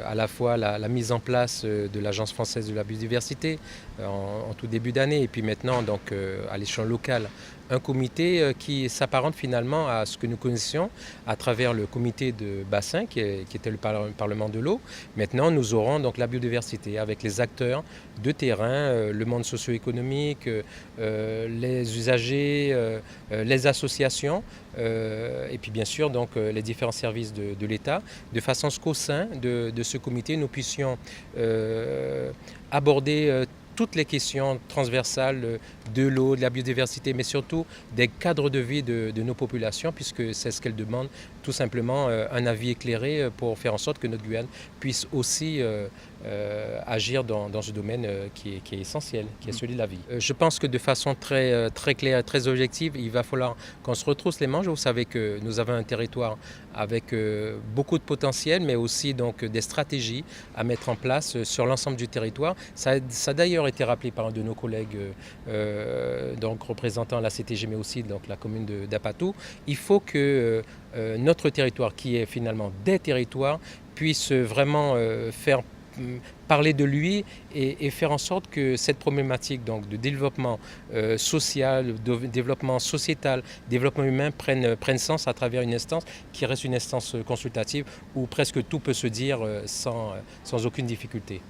À la fois la mise en place de l'Agence française de la biodiversité en tout début d'année et puis maintenant donc à l'échelon local un comité qui s'apparente finalement à ce que nous connaissions à travers le comité de bassin qui était le Parlement de l'eau. Maintenant nous aurons donc la biodiversité avec les acteurs de terrain, le monde socio-économique, les usagers, les associations et puis bien sûr donc les différents services de l'État, de façon à ce qu'au sein de ce comité nous puissions aborder toutes les questions transversales de l'eau, de la biodiversité, mais surtout des cadres de vie de nos populations, puisque c'est ce qu'elles demandent, tout simplement un avis éclairé pour faire en sorte que notre Guyane puisse aussi agir dans ce domaine qui est essentiel, qui est celui de la vie. Je pense que de façon très claire, très objective, il va falloir qu'on se retrousse les manches. Vous savez que nous avons un territoire avec beaucoup de potentiel, mais aussi donc des stratégies à mettre en place sur l'ensemble du territoire. Ça a d'ailleurs été rappelé par un de nos collègues donc représentant la CTG, mais aussi donc la commune d'Apatou. Il faut que notre territoire, qui est finalement des territoires, puisse vraiment faire parler de lui et faire en sorte que cette problématique donc, de développement social, de développement sociétal, développement humain prenne sens à travers une instance qui reste une instance consultative où presque tout peut se dire sans aucune difficulté.